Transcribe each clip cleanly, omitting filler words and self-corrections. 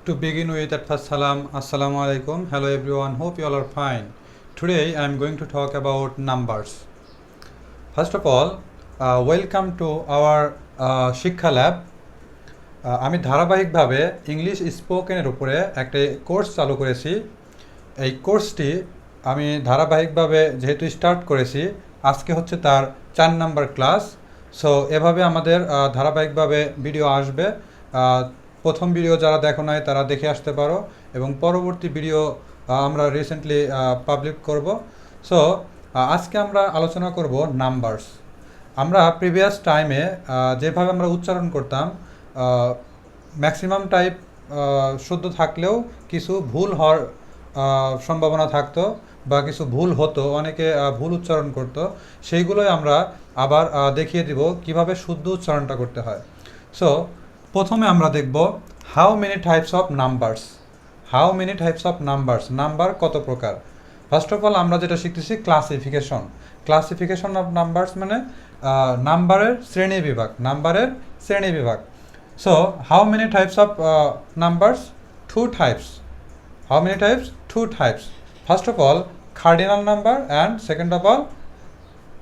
To begin with, at first salam, assalamu alaikum. Hello everyone, hope you all are fine. Today I am going to talk about numbers. First of all, welcome to our শিক্ষা lab. আমি ধারাবাহিকভাবে English স্পোকেনের উপরে একটা course চালু করেছি। এই কোর্সটি আমি ধারাবাহিকভাবে যেহেতু স্টার্ট করেছি, আজকে হচ্ছে তার 4 নাম্বার ক্লাস। সো এভাবে আমাদের ধারাবাহিকভাবে ভিডিও আসবে। প্রথম ভিডিও যারা দেখো নাই তারা দেখে আসতে পারো, এবং পরবর্তী ভিডিও আমরা রিসেন্টলি পাবলিক করব। সো আজকে আমরা আলোচনা করব নাম্বারস। আমরা প্রিভিয়াস টাইমে যেভাবে আমরা উচ্চারণ করতাম, ম্যাক্সিমাম টাইপ শুদ্ধ থাকলেও কিছু ভুল হওয়ার সম্ভাবনা থাকতো বা কিছু ভুল হতো, অনেকে ভুল উচ্চারণ করতো। সেইগুলোই আমরা আবার দেখিয়ে দিব কিভাবে শুদ্ধ উচ্চারণটা করতে হয়। সো প্রথমে আমরা দেখব how many types of numbers. How many types of numbers, number কত প্রকার। ফার্স্ট অফ অল আমরা যেটা শিখতেছি ক্লাসিফিকেশন। ক্লাসিফিকেশন অফ নাম্বারস মানে নাম্বারের শ্রেণী বিভাগ, নাম্বারের শ্রেণী বিভাগ। So how many types of numbers? 2 types. How many types? 2 types. First of all, cardinal number, and second of all,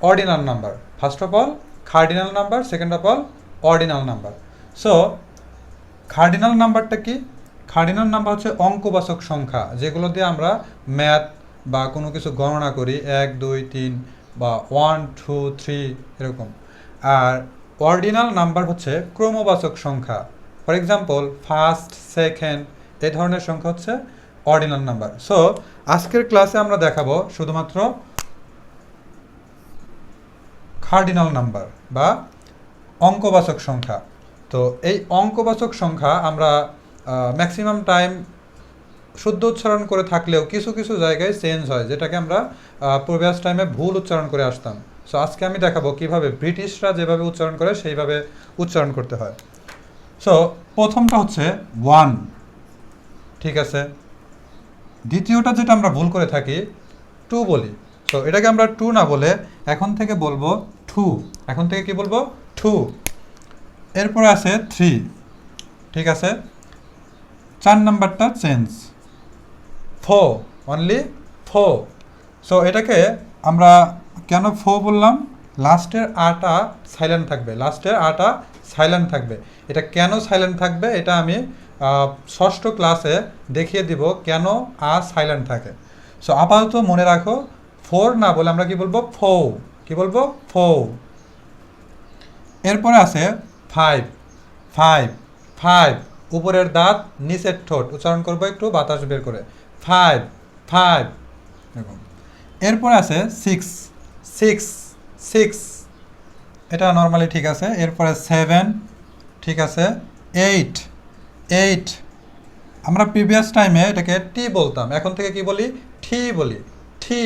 ordinal number. First of all, cardinal number, second of all, ordinal number. So, cardinal নাম্বারটা কি? cardinal number হচ্ছে অঙ্কবাচক সংখ্যা, যেগুলো দিয়ে আমরা math বা কোনো কিছু গণনা করি, 1 2 3 বা 1 2 3 এরকম। আর অর্ডিনাল নাম্বার হচ্ছে ক্রমবাচক সংখ্যা। ফর এক্সাম্পল, ফার্স্ট, সেকেন্ড, এই ধরনের সংখ্যা হচ্ছে অর্ডিনাল নাম্বার। সো আজকের ক্লাসে আমরা দেখাবো শুধুমাত্র কার্ডিনাল নাম্বার বা অঙ্কবাচক সংখ্যা। তো এই অঙ্কবাচক সংখ্যা আমরা ম্যাক্সিমাম টাইম শুদ্ধ উচ্চারণ করে থাকলেও কিছু কিছু জায়গায় চেঞ্জ হয়, যেটাকে আমরা প্রিভিয়াস টাইমে ভুল উচ্চারণ করে আসতাম। সো আজকে আমি দেখাবো কিভাবে ব্রিটিশরা যেভাবে উচ্চারণ করে সেইভাবে উচ্চারণ করতে হয়। সো প্রথমটা হচ্ছে 1, ঠিক আছে। দ্বিতীয়টা যেটা আমরা ভুল করে থাকি, 2 বলি। সো এটাকে আমরা 2 না বলে এখন থেকে বলবো 2। এখন থেকে কি বলবো? 2। এরপরে আছে 3, ঠিক আছে। 4 নাম্বারটা চেঞ্জ, 4, অনলি 4। সো এটাকে আমরা কেন 4 বললাম? লাস্টের আটা সাইলেন্ট থাকবে, লাস্টের আটা সাইলেন্ট থাকবে। এটা কেন সাইলেন্ট থাকবে এটা আমি ষষ্ঠ ক্লাসে দেখিয়ে দিব কেন সাইলেন্ট থাকে। সো আপাতত মনে রাখো, 4 না বলে আমরা কি বলবো? 4। কি বলবো? 4। এরপরে আছে 5, 5, 5, উপরের দাঁত নিচের ঠোঁট উচ্চারণ করবো একটু বাতাস বের করে, 5, 5 এরকম। এরপরে আছে 6, 6, 6, এটা নর্মালি ঠিক আছে। এরপরে 7, ঠিক আছে। 8, 8, আমরা প্রিভিয়াস টাইমে এটাকে টি বলতাম, এখন থেকে কি বলি? ঠি বলি, ঠি।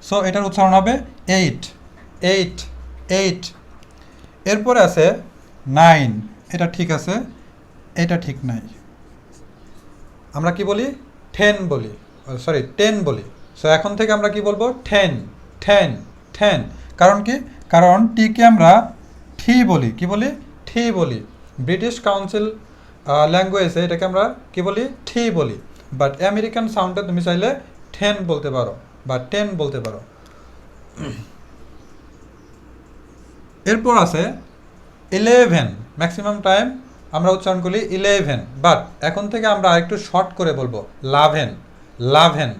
সো এটার উচ্চারণ হবে 8, 8, 8। এরপরে আছে 9, এটা ঠিক আছে, এটা ঠিক নাই। আমরা কি বলি? 10 বলি, সরি 10 বলি। সো এখন থেকে আমরা কি বলবো? 10, 10, 10। কারণ কি? কারণ টিকে আমরা ঠি বলি। কি বলি? ঠি বলি। ব্রিটিশ কাউন্সিল ল্যাঙ্গুয়েজে এটাকে আমরা কি বলি? ঠি বলি। বাট আমেরিকান সাউন্ডে তুমি চাইলে 10 বলতে পারো বা 10 বলতে পারো। এরপর আছে 11, ম্যাক্সিমাম টাইম আমরা উচ্চারণ করি 11, বাট এখন থেকে আমরা আরেকটু শর্ট করে বলবো 11, 11।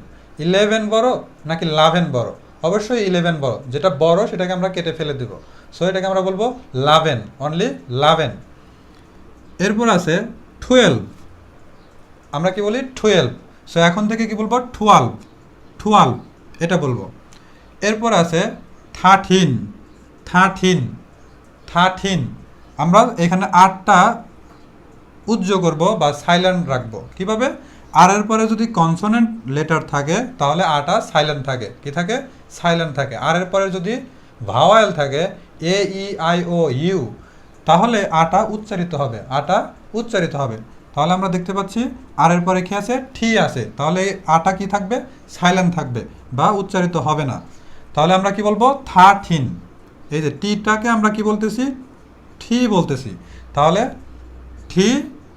11 বড় নাকি 11 বড়? অবশ্যই 11 বড়। যেটা বড় সেটাকে আমরা কেটে ফেলে দেব। সো এটাকে আমরা বলবো 11, অনলি 11। এরপর আছে 12, আমরা কি বলি? 12। সো এখন থেকে কি বলবো? 12, 12 এটা বলবো। এরপর আছে 13, 13, 13। আমরা এখানে 8টা উজ্জ্ব করব বা সাইলেন্ট রাখবো। কিভাবে? আর এর পরে যদি কনসোনেন্ট লেটার থাকে তাহলে আটা সাইলেন্ট থাকে। কি থাকে? সাইলেন্ট থাকে। আর এর পরে যদি ভাওয়েল থাকে, এ ই আই ও ইউ, তাহলে আটা উচ্চারিত হবে, আটা উচ্চারিত হবে। তাহলে আমরা দেখতে পাচ্ছি আর এর পরে কি আছে? ঠি আছে। তাহলে আটা কি থাকবে? সাইলেন্ট থাকবে বা উচ্চারিত হবে না। তাহলে আমরা কি বলবো? 13। এই যে টিটাকে আমরা কি বলতেছি? ঠি বলতেছি। তাহলে ঠি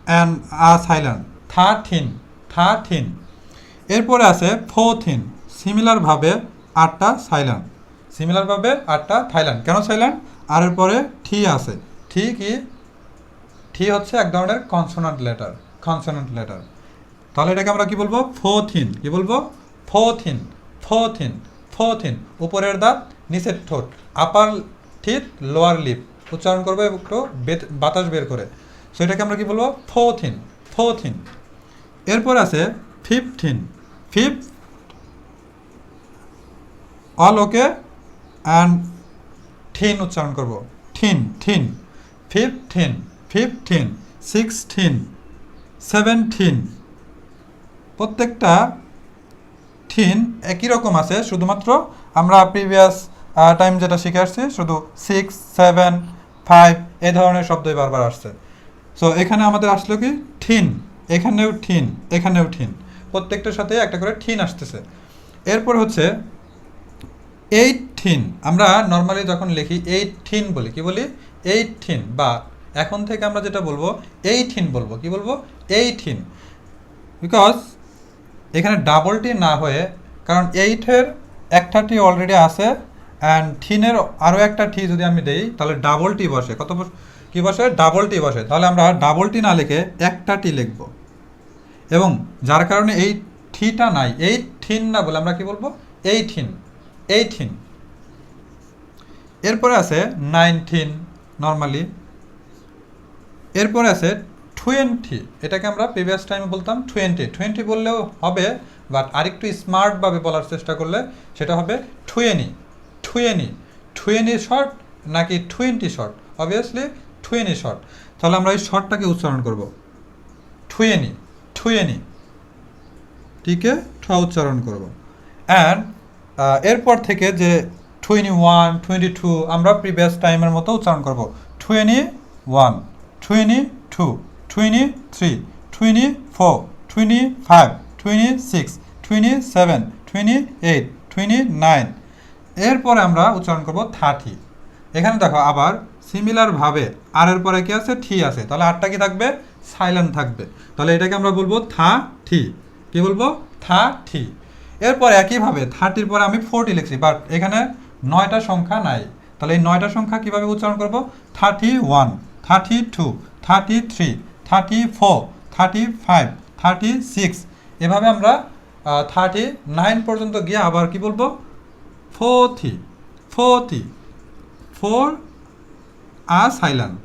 অ্যান্ড সাইলেন্ট, 13 এরপরে আছে 14 সিমিলারভাবে 8টা সাইলেন্ট কেন সাইলেন্ট আর এর পরে ঠি আছে ঠি হচ্ছে এক ধরনের কনসোনেন্ট লেটার তাহলে এটাকে আমরা কি বলবো 14 কি বলবো 14 উপরের দাঁত নিচের ঠোঁট আপার টিথ লোয়ার লিপ উচ্চারণ করবো একটু বাতাস বের করে সো এটাকে আমরা কি বলবো 14 এরপর আছে 15 অল ওকে অ্যান্ড ঠিন উচ্চারণ করবো ঠিন 15 16 17 প্রত্যেকটা ঠিন একই রকম আছে শুধুমাত্র আমরা প্রিভিয়াস টাইম যেটা শিখে আসছি শুধু 6 7 5 এই ধরনের শব্দই বারবার আসছে সো এখানে আমাদের আসলো কি ঠিন এখানেও ঠিন প্রত্যেকটার সাথে একটা করে ঠিন আসতেছে এরপর হচ্ছে 18 আমরা নর্মালি যখন লিখি 18 বলি কি বলি 18 বা এখন থেকে আমরা যেটা বলবো 18 বলবো কি বলবো 18 বিকজ এখানে ডাবল টি না হয়ে কারণ 8-এর একটা টি অলরেডি আছে অ্যান্ড ঠিনের আরও একটা টি যদি আমি দেই তাহলে ডাবল টি বসে কি বসে ডাবল টি বসে তাহলে আমরা ডাবল টি না লিখে একটা টি লিখব এবং যার কারণে এই ঠিটা নাই 18 না বলে আমরা কি বলবো 18 এরপরে আছে 19 নর্মালি এরপরে আছে 20 এটাকে আমরা প্রিভিয়াস টাইমে বলতাম 20 বললেও হবে বাট আরেকটু স্মার্টভাবে বলার চেষ্টা করলে সেটা হবে 20 শর্ট নাকি 20 শর্ট অবভিয়াসলি 20 শর্ট তাহলে আমরা এই শর্টটাকে উচ্চারণ করব 20 ঠিক আছে উচ্চারণ করব অ্যান্ড এরপর থেকে যে 21 22 আমরা প্রিভিয়াস টাইমের মতো উচ্চারণ করব 21 22 23 24 25 26 27 28 29 এরপরে আমরা উচ্চারণ করব 30 এখানে দেখো আবার সিমিলারভাবে আর এর পরে কি আছে ঠি আছে তাহলে আরটা কি থাকবে সাইলেন্ট থাকবে তাহলে এটাকে আমরা বলবো ঠি কি বলবো ঠি এরপর একইভাবে 30-র পরে আমি 40 লিখছি বাট এখানে 9টা সংখ্যা নাই তাহলে এই 9টা সংখ্যা কিভাবে উচ্চারণ করব 31 32 33 34 35 36 এভাবে আমরা 39 পর্যন্ত গিয়ে আবার কি বলবো 40 4 সাইলেন্ট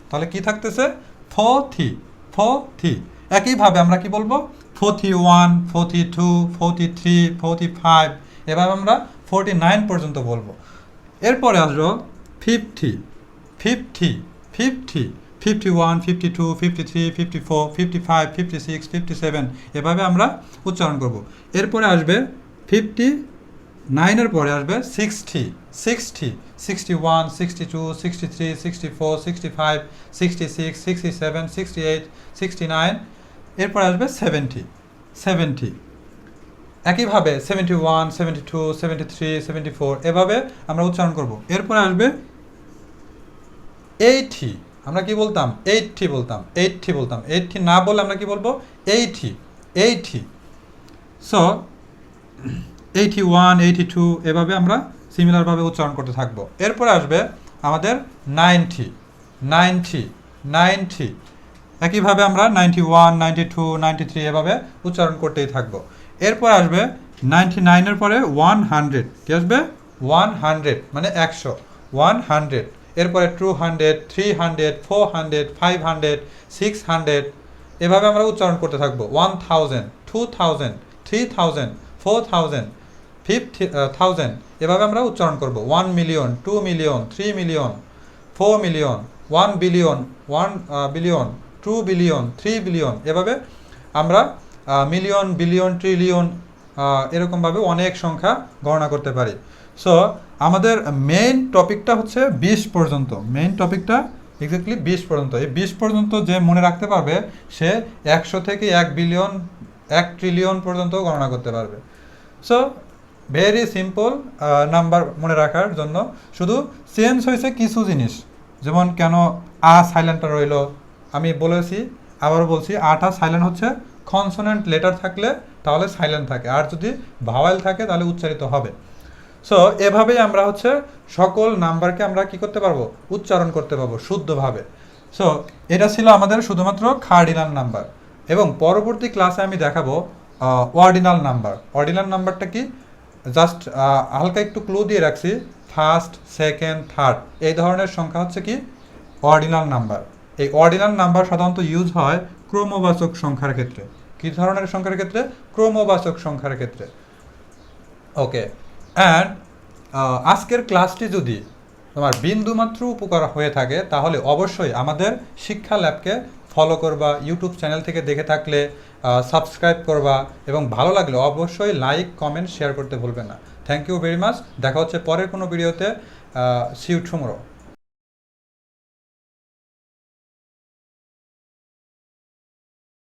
তাহলে কি থাকতেছে 40 একইভাবে আমরা কি বলবো 41 42 43 45 এভাবে আমরা 49 পর্যন্ত বলবো এরপরে আসবো 50 51 52 53 54 55 56 57 এভাবে আমরা উচ্চারণ করব এরপরে আসবে 59-এর পরে আসবে 60 61 62 63 64 65 66 67 68 69 এরপর আসবে 70 একইভাবে 71 72 73 74 এভাবে আমরা উচ্চারণ করব এরপর আসবে 80 আমরা কি বলতাম 80 বলতাম 80 না বলে আমরা কি বলবো 80 সো 81 82 এভাবে আমরা সিমিলারভাবে উচ্চারণ করতে থাকবো এরপর আসবে আমাদের 90 একইভাবে আমরা 91 92 93 এভাবে উচ্চারণ করতেই থাকবো এরপর আসবে 99-এর পরে 100 কি আসবে 100 মানে 100 100 এরপরে 200 300 400 500 600 এভাবে আমরা উচ্চারণ করতে থাকবো 1000 2000 3000 4000 50,000 এভাবে আমরা উচ্চারণ করব 1 million 2 million 3 million 4 million 1 billion 1 billion 2 billion 3 billion এভাবে আমরা মিলিয়ন বিলিয়ন ট্রিলিয়ন এরকমভাবে অনেক সংখ্যা গণনা করতে পারি সো আমাদের মেইন টপিকটা হচ্ছে 20 পর্যন্ত এক্স্যাক্টলি 20 পর্যন্ত এই 20 পর্যন্ত যে মনে রাখতে পারবে সে 100 থেকে 1 বিলিয়ন 1 ট্রিলিয়ন পর্যন্ত গণনা করতে পারবে সো ভেরি সিম্পল নাম্বার মনে রাখার জন্য শুধু চেঞ্জ হয়েছে কিছু জিনিস যেমন কেন সাইলেন্টটা রইল আমি বলেছি আবারও বলছি, আটা সাইলেন্ট হচ্ছে কনসোনেন্ট লেটার থাকলে তাহলে সাইলেন্ট থাকে, আর যদি ভাওয়েল থাকে তাহলে উচ্চারিত হবে। সো এভাবেই আমরা হচ্ছে সকল নাম্বারকে আমরা কি করতে পারবো, উচ্চারণ করতে পারবো শুদ্ধভাবে। সো এটা ছিল আমাদের শুধুমাত্র কার্ডিনাল নাম্বার, এবং পরবর্তী ক্লাসে আমি দেখাবো অর্ডিনাল নাম্বার। অর্ডিনাল নাম্বারটা কি, জাস্ট হালকা একটু ক্লু দিয়ে রাখছি, ফার্স্ট, সেকেন্ড, থার্ড এই ধরনের সংখ্যা হচ্ছে কি অর্ডিনাল নাম্বার। এই অর্ডিনাল নাম্বার সাধারণত ইউজ হয় ক্রমবাচক সংখ্যার ক্ষেত্রে। কী ধরনের সংখ্যার ক্ষেত্রে? ক্রমবাচক সংখ্যার ক্ষেত্রে। ওকে, অ্যান্ড আজকের ক্লাসটি যদি তোমার বিন্দুমাত্র উপকার হয়ে থাকে তাহলে অবশ্যই আমাদের শিক্ষা ল্যাবকে ফলো করবা, ইউটিউব চ্যানেল থেকে দেখে থাকলে সাবস্ক্রাইব করবা, এবং ভালো লাগলে অবশ্যই লাইক, কমেন্ট, শেয়ার করতে ভুলবে না। Thank you very much. দেখা হচ্ছে পরের কোনো ভিডিওতে। See you tomorrow.